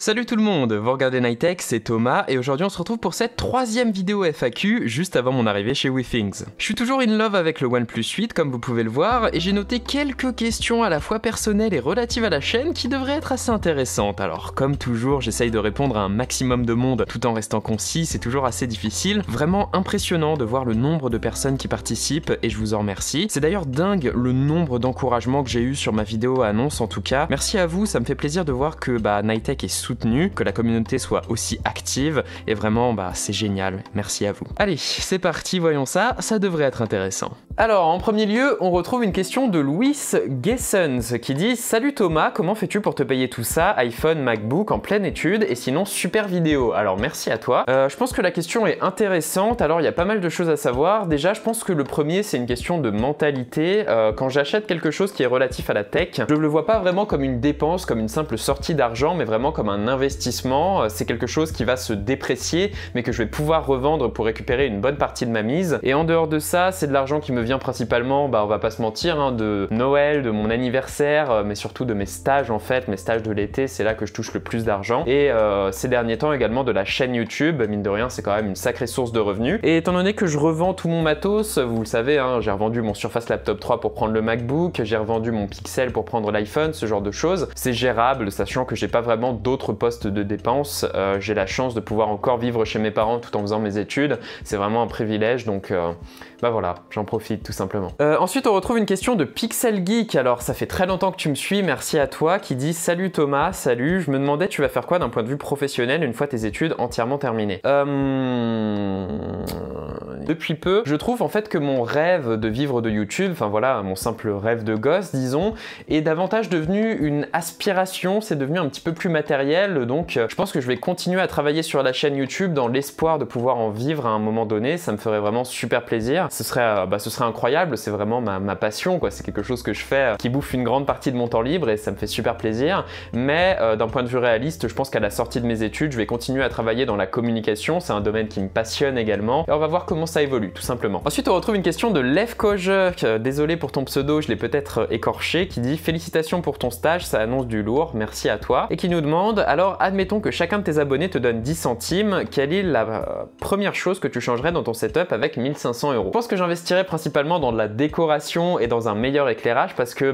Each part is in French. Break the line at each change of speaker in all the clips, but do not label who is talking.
Salut tout le monde, vous regardez Nightech, c'est Thomas et aujourd'hui on se retrouve pour cette troisième vidéo FAQ juste avant mon arrivée chez WeThings. Je suis toujours in love avec le OnePlus 8 comme vous pouvez le voir et j'ai noté quelques questions à la fois personnelles et relatives à la chaîne qui devraient être assez intéressantes. Alors comme toujours j'essaye de répondre à un maximum de monde tout en restant concis, c'est toujours assez difficile. Vraiment impressionnant de voir le nombre de personnes qui participent et je vous en remercie. C'est d'ailleurs dingue le nombre d'encouragements que j'ai eu sur ma vidéo annonce en tout cas. Merci à vous, ça me fait plaisir de voir que Nightech est soutenu, que la communauté soit aussi active et vraiment c'est génial, merci à vous. Allez, c'est parti, voyons ça devrait être intéressant. Alors en premier lieu, on retrouve une question de Louis Gessens qui dit « Salut Thomas, comment fais-tu pour te payer tout ça, iPhone, MacBook en pleine étude et sinon super vidéo ?» Alors merci à toi. Je pense que la question est intéressante, alors il y a pas mal de choses à savoir. Déjà je pense que le premier c'est une question de mentalité. Quand j'achète quelque chose qui est relatif à la tech, je ne le vois pas vraiment comme une dépense, comme une simple sortie d'argent, mais vraiment comme un investissement. C'est quelque chose qui va se déprécier mais que je vais pouvoir revendre pour récupérer une bonne partie de ma mise. Et en dehors de ça, c'est de l'argent qui me vient principalement, on va pas se mentir, de Noël, de mon anniversaire, mais surtout de mes stages en fait, mes stages de l'été, c'est là que je touche le plus d'argent. Et ces derniers temps également de la chaîne YouTube, mine de rien c'est quand même une sacrée source de revenus. Et étant donné que je revends tout mon matos, vous le savez, j'ai revendu mon Surface Laptop 3 pour prendre le MacBook, j'ai revendu mon Pixel pour prendre l'iPhone, ce genre de choses. C'est gérable, sachant que j'ai pas vraiment d'autres postes de dépenses. J'ai la chance de pouvoir encore vivre chez mes parents tout en faisant mes études. C'est vraiment un privilège, donc voilà, j'en profite tout simplement. Ensuite, on retrouve une question de Pixel Geek. Alors, ça fait très longtemps que tu me suis, merci à toi, qui dit « Salut Thomas, salut, je me demandais tu vas faire quoi d'un point de vue professionnel une fois tes études entièrement terminées ?» Depuis peu, je trouve en fait que mon rêve de vivre de YouTube, enfin voilà, mon simple rêve de gosse, disons, est davantage devenu une aspiration, c'est devenu un petit peu plus matériel, donc je pense que je vais continuer à travailler sur la chaîne YouTube dans l'espoir de pouvoir en vivre à un moment donné, ça me ferait vraiment super plaisir. Ce serait incroyable, c'est vraiment ma passion, quoi. C'est quelque chose que je fais qui bouffe une grande partie de mon temps libre et ça me fait super plaisir. Mais d'un point de vue réaliste, je pense qu'à la sortie de mes études, je vais continuer à travailler dans la communication. C'est un domaine qui me passionne également. Et on va voir comment ça évolue, tout simplement. Ensuite, on retrouve une question de Lev Kojek. Désolé pour ton pseudo, je l'ai peut-être écorché, qui dit « Félicitations pour ton stage, ça annonce du lourd, merci à toi. » Et qui nous demande « Alors, admettons que chacun de tes abonnés te donne 10 centimes, quelle est la première chose que tu changerais dans ton setup avec 1500 €? Je pense que j'investirais principalement dans de la décoration et dans un meilleur éclairage parce que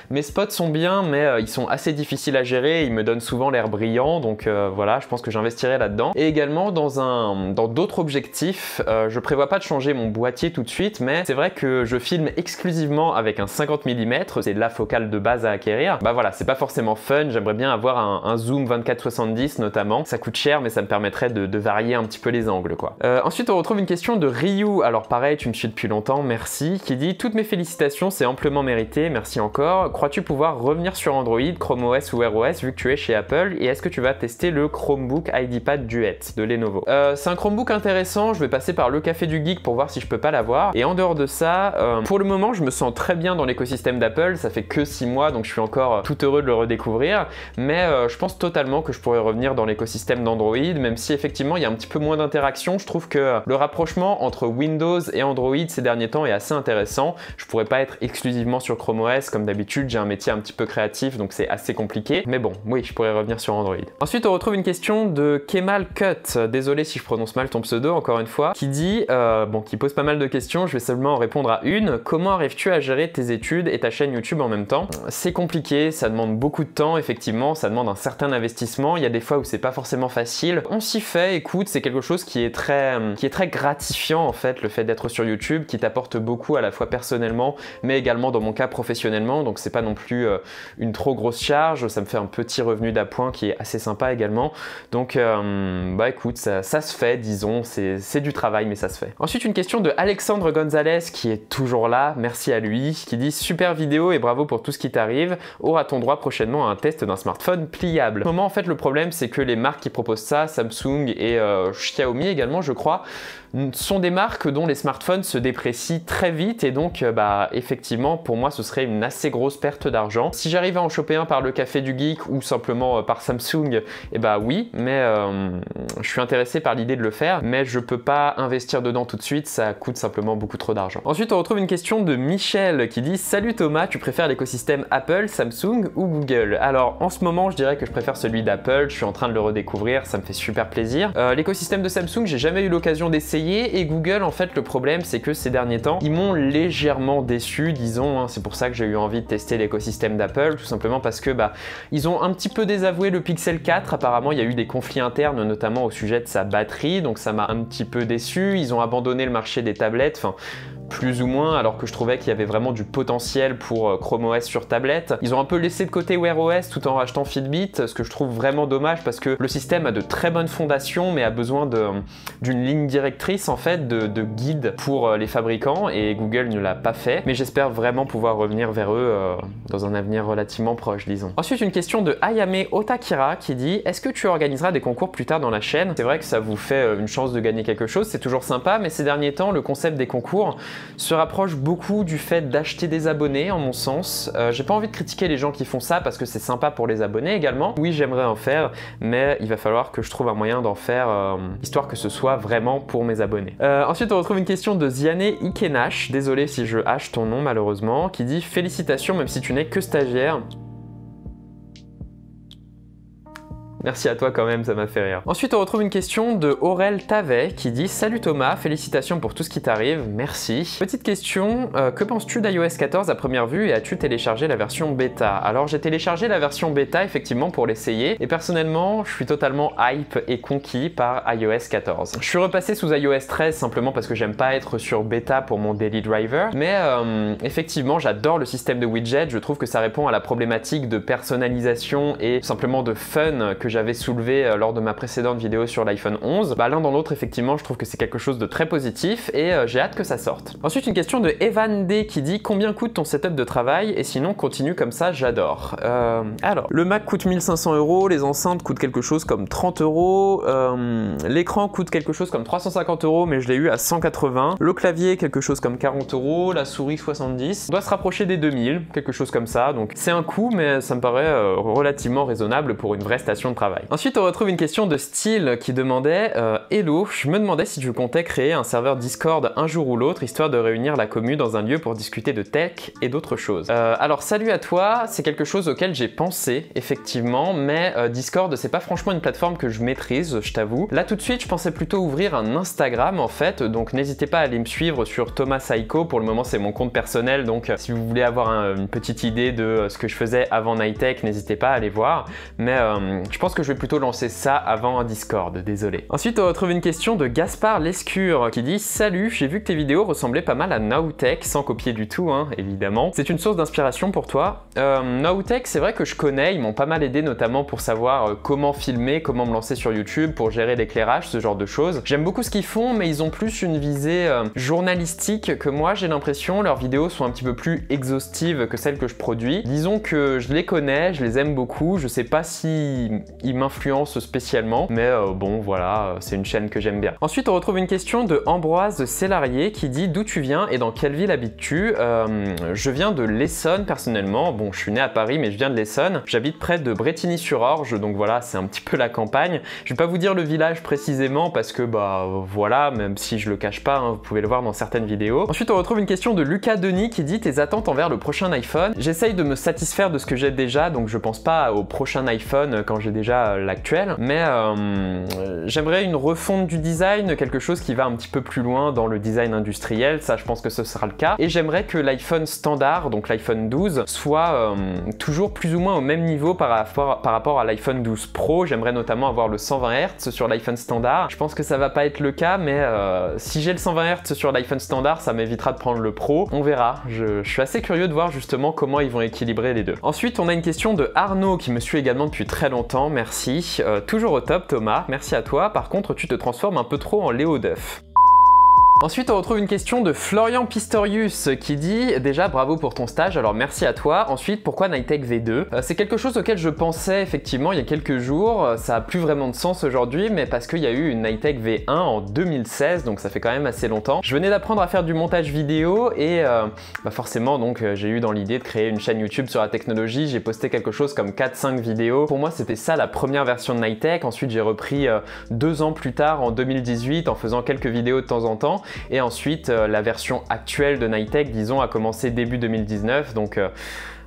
mes spots sont bien mais ils sont assez difficiles à gérer, ils me donnent souvent l'air brillant, donc voilà, je pense que j'investirais là-dedans. Et également dans d'autres objectifs, je prévois pas de changer mon boîtier tout de suite, mais c'est vrai que je filme exclusivement avec un 50 mm, c'est la focale de base à acquérir. Voilà, c'est pas forcément fun, j'aimerais bien avoir un zoom 24-70 notamment, ça coûte cher mais ça me permettrait de varier un petit peu les angles quoi. Ensuite on retrouve une question de Ryu, alors pareil, tu me suis depuis longtemps, merci, qui dit « Toutes mes félicitations, c'est amplement mérité, merci encore. Crois-tu pouvoir revenir sur Android, Chrome OS ou Wear OS vu que tu es chez Apple et est-ce que tu vas tester le Chromebook IdeaPad Duet de Lenovo ?» C'est un Chromebook intéressant, je vais passer par le Café du Geek pour voir si je peux pas l'avoir. Et en dehors de ça, pour le moment, je me sens très bien dans l'écosystème d'Apple, ça fait que 6 mois, donc je suis encore tout heureux de le redécouvrir, mais je pense totalement que je pourrais revenir dans l'écosystème d'Android, même si effectivement il y a un petit peu moins d'interaction. Je trouve que le rapprochement entre Windows et Android ces derniers temps est assez intéressant. Je pourrais pas être exclusivement sur Chrome OS comme d'habitude, j'ai un métier un petit peu créatif donc c'est assez compliqué, mais bon, oui, je pourrais revenir sur Android. Ensuite on retrouve une question de Kemal Cut, désolé si je prononce mal ton pseudo encore une fois, qui dit, qui pose pas mal de questions, je vais seulement en répondre à une. Comment arrives-tu à gérer tes études et ta chaîne YouTube en même temps? C'est compliqué, ça demande beaucoup de temps, effectivement, ça demande un certain investissement, il y a des fois où c'est pas forcément facile. On s'y fait, écoute, c'est quelque chose qui est très gratifiant en fait, le fait d'être sur YouTube, qui t'apporte beaucoup à la fois personnellement, mais également dans mon cas professionnellement, donc c'est pas non plus une trop grosse charge, ça me fait un petit revenu d'appoint qui est assez sympa également, donc écoute, ça se fait, disons, c'est du travail mais ça se fait. Ensuite une question de Alexandre Gonzalez qui est toujours là, merci à lui, qui dit « Super vidéo et bravo pour tout ce qui t'arrive, aura-t-on droit prochainement à un test d'un smartphone pliable ?» En fait le problème c'est que les marques qui proposent ça, Samsung et Xiaomi également je crois, sont des marques dont les smartphones se déprécient très vite et donc effectivement pour moi ce serait une assez grosse perte d'argent. Si j'arrive à en choper un par le Café du Geek ou simplement par Samsung, eh bah oui, mais je suis intéressé par l'idée de le faire, mais je peux pas investir dedans tout de suite, ça coûte simplement beaucoup trop d'argent. Ensuite on retrouve une question de Michel qui dit: salut Thomas, tu préfères l'écosystème Apple, Samsung ou Google? Alors en ce moment je dirais que je préfère celui d'Apple, je suis en train de le redécouvrir, ça me fait super plaisir. L'écosystème de Samsung, j'ai jamais eu l'occasion d'essayer, et Google, en fait, le problème, c'est que ces derniers temps, ils m'ont légèrement déçu, disons, hein. C'est pour ça que j'ai eu envie de tester l'écosystème d'Apple, tout simplement parce que, ils ont un petit peu désavoué le Pixel 4, apparemment, il y a eu des conflits internes, notamment au sujet de sa batterie, donc ça m'a un petit peu déçu. Ils ont abandonné le marché des tablettes, enfin, plus ou moins, alors que je trouvais qu'il y avait vraiment du potentiel pour Chrome OS sur tablette. Ils ont un peu laissé de côté Wear OS tout en rachetant Fitbit, ce que je trouve vraiment dommage parce que le système a de très bonnes fondations mais a besoin d'une ligne directrice en fait, de guide pour les fabricants, et Google ne l'a pas fait. Mais j'espère vraiment pouvoir revenir vers eux dans un avenir relativement proche, disons. Ensuite, une question de Ayame Otakira qui dit: est-ce que tu organiseras des concours plus tard dans la chaîne? C'est vrai que ça vous fait une chance de gagner quelque chose, c'est toujours sympa, mais ces derniers temps, le concept des concours se rapproche beaucoup du fait d'acheter des abonnés, en mon sens. J'ai pas envie de critiquer les gens qui font ça parce que c'est sympa pour les abonnés également. Oui, j'aimerais en faire, mais il va falloir que je trouve un moyen d'en faire, histoire que ce soit vraiment pour mes abonnés. Ensuite, on retrouve une question de Ziane Ikenash, désolé si je hache ton nom malheureusement, qui dit: félicitations même si tu n'es que stagiaire. Merci à toi quand même, ça m'a fait rire. Ensuite, on retrouve une question de Aurel Tavet qui dit: salut Thomas, félicitations pour tout ce qui t'arrive, merci. Petite question, que penses-tu d'iOS 14 à première vue et as-tu téléchargé la version bêta? Alors j'ai téléchargé la version bêta effectivement pour l'essayer et personnellement je suis totalement hype et conquis par iOS 14. Je suis repassé sous iOS 13 simplement parce que j'aime pas être sur bêta pour mon daily driver, mais effectivement j'adore le système de widget, je trouve que ça répond à la problématique de personnalisation et simplement de fun que j'avais soulevé lors de ma précédente vidéo sur l'iPhone 11. L'un dans l'autre, effectivement, je trouve que c'est quelque chose de très positif et j'ai hâte que ça sorte. Ensuite, une question de Evan D qui dit: combien coûte ton setup de travail? Et sinon, continue comme ça, j'adore. Alors, le Mac coûte 1500 €, les enceintes coûtent quelque chose comme 30 €, l'écran coûte quelque chose comme 350 €, mais je l'ai eu à 180. Le clavier, quelque chose comme 40 €, la souris 70. On doit se rapprocher des 2000, quelque chose comme ça. Donc, c'est un coût, mais ça me paraît relativement raisonnable pour une vraie station de travail. Ensuite, on retrouve une question de Style qui demandait: hello, je me demandais si tu comptais créer un serveur Discord un jour ou l'autre, histoire de réunir la commu dans un lieu pour discuter de tech et d'autres choses. Alors, salut à toi, c'est quelque chose auquel j'ai pensé, effectivement, mais Discord, c'est pas franchement une plateforme que je maîtrise, je t'avoue. Là, tout de suite, je pensais plutôt ouvrir un Instagram, en fait, donc n'hésitez pas à aller me suivre sur Thomas Saiko. Pour le moment, c'est mon compte personnel, donc si vous voulez avoir une petite idée de ce que je faisais avant Nightech, n'hésitez pas à aller voir, mais je pense que je vais plutôt lancer ça avant un Discord, désolé. Ensuite, on retrouve une question de Gaspard Lescure qui dit: salut, j'ai vu que tes vidéos ressemblaient pas mal à Nowtech, sans copier du tout, hein, évidemment. C'est une source d'inspiration pour toi? Nowtech, c'est vrai que je connais, ils m'ont pas mal aidé, notamment pour savoir comment filmer, comment me lancer sur YouTube, pour gérer l'éclairage, ce genre de choses. J'aime beaucoup ce qu'ils font, mais ils ont plus une visée journalistique que moi, j'ai l'impression. Leurs vidéos sont un petit peu plus exhaustives que celles que je produis. Disons que je les connais, je les aime beaucoup, je sais pas si ils m'influencent spécialement, mais bon voilà, c'est une chaîne que j'aime bien. Ensuite, on retrouve une question de Ambroise Célarié qui dit: d'où tu viens et dans quelle ville habites-tu? Je viens de l'Essonne personnellement, bon je suis né à Paris mais je viens de l'Essonne, j'habite près de Brétigny-sur-Orge, donc voilà, c'est un petit peu la campagne. Je vais pas vous dire le village précisément parce que voilà, même si je le cache pas, hein, vous pouvez le voir dans certaines vidéos. Ensuite, on retrouve une question de Lucas Denis qui dit: tes attentes envers le prochain iPhone? J'essaye de me satisfaire de ce que j'ai déjà, donc je pense pas au prochain iPhone quand j'ai déjà l'actuel, mais j'aimerais une refonte du design, quelque chose qui va un petit peu plus loin dans le design industriel, ça je pense que ce sera le cas, et j'aimerais que l'iPhone standard, donc l'iPhone 12, soit toujours plus ou moins au même niveau par rapport à l'iPhone 12 Pro. J'aimerais notamment avoir le 120 Hz sur l'iPhone standard. Je pense que ça va pas être le cas, mais si j'ai le 120 Hz sur l'iPhone standard, ça m'évitera de prendre le Pro, on verra. Je suis assez curieux de voir justement comment ils vont équilibrer les deux. Ensuite, on a une question de Arnaud qui me suit également depuis très longtemps, merci. Toujours au top Thomas, merci à toi. Par contre, tu te transformes un peu trop en Léo Duff. Ensuite, on retrouve une question de Florian Pistorius qui dit déjà bravo pour ton stage, alors merci à toi. Ensuite, pourquoi Nightech V2? C'est quelque chose auquel je pensais effectivement il y a quelques jours, ça a plus vraiment de sens aujourd'hui, mais parce qu'il y a eu une Nightech V1 en 2016, donc ça fait quand même assez longtemps. Je venais d'apprendre à faire du montage vidéo et forcément donc j'ai eu dans l'idée de créer une chaîne YouTube sur la technologie, j'ai posté quelque chose comme 4-5 vidéos. Pour moi c'était ça la première version de Nightech, ensuite j'ai repris 2 ans plus tard en 2018 en faisant quelques vidéos de temps en temps et ensuite la version actuelle de Nightech disons a commencé début 2019 donc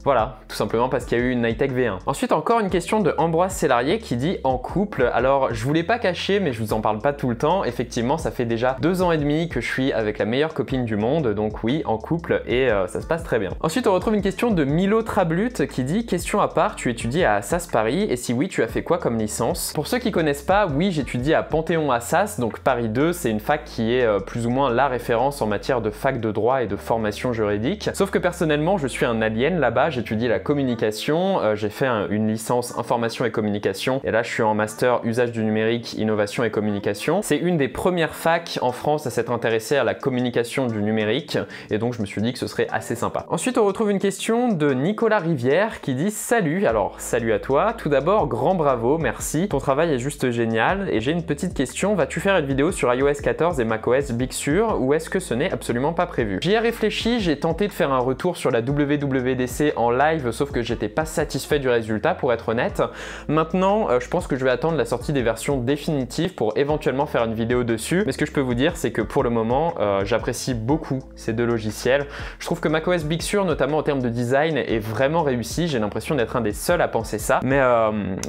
voilà, tout simplement parce qu'il y a eu une Nightech V1. Ensuite, encore une question de Ambroise Célarier qui dit en couple. Alors, je vous l'ai pas caché, mais je vous en parle pas tout le temps. Effectivement, ça fait déjà 2 ans et demi que je suis avec la meilleure copine du monde, donc oui, en couple, et ça se passe très bien. Ensuite, on retrouve une question de Milo Trablut qui dit question à part, tu étudies à Assas Paris, et si oui, tu as fait quoi comme licence? Pour ceux qui connaissent pas, oui, j'étudie à Panthéon-Assas, donc Paris 2, c'est une fac qui est plus ou moins la référence en matière de fac de droit et de formation juridique. Sauf que personnellement, je suis un alien là-bas. J'étudie la communication, j'ai fait une licence information et communication et là je suis en master usage du numérique, innovation et communication. C'est une des premières facs en France à s'être intéressée à la communication du numérique et donc je me suis dit que ce serait assez sympa. Ensuite on retrouve une question de Nicolas Rivière qui dit salut, alors salut à toi, tout d'abord grand bravo, merci, ton travail est juste génial et j'ai une petite question, vas-tu faire une vidéo sur iOS 14 et macOS Big Sur ou est-ce que ce n'est absolument pas prévu? J'y ai réfléchi, j'ai tenté de faire un retour sur la WWDC en live, sauf que j'étais pas satisfait du résultat pour être honnête. Maintenant, je pense que je vais attendre la sortie des versions définitives pour éventuellement faire une vidéo dessus. Mais ce que je peux vous dire, c'est que pour le moment, j'apprécie beaucoup ces deux logiciels. Je trouve que macOS Big Sur, notamment en termes de design, est vraiment réussi. J'ai l'impression d'être un des seuls à penser ça. Mais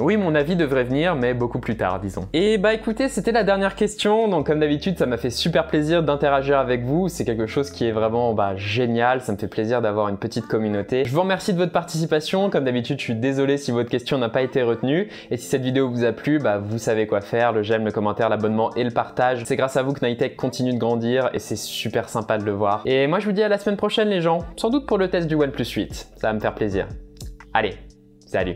oui, mon avis devrait venir, mais beaucoup plus tard, disons. Et bah écoutez, c'était la dernière question. Donc comme d'habitude, ça m'a fait super plaisir d'interagir avec vous. C'est quelque chose qui est vraiment génial. Ça me fait plaisir d'avoir une petite communauté. Je vous remercie de votre participation. Comme d'habitude, je suis désolé si votre question n'a pas été retenue. Et si cette vidéo vous a plu, vous savez quoi faire. Le j'aime, le commentaire, l'abonnement et le partage. C'est grâce à vous que Nightech continue de grandir et c'est super sympa de le voir. Et moi, je vous dis à la semaine prochaine, les gens. Sans doute pour le test du OnePlus 8. Ça va me faire plaisir. Allez, salut!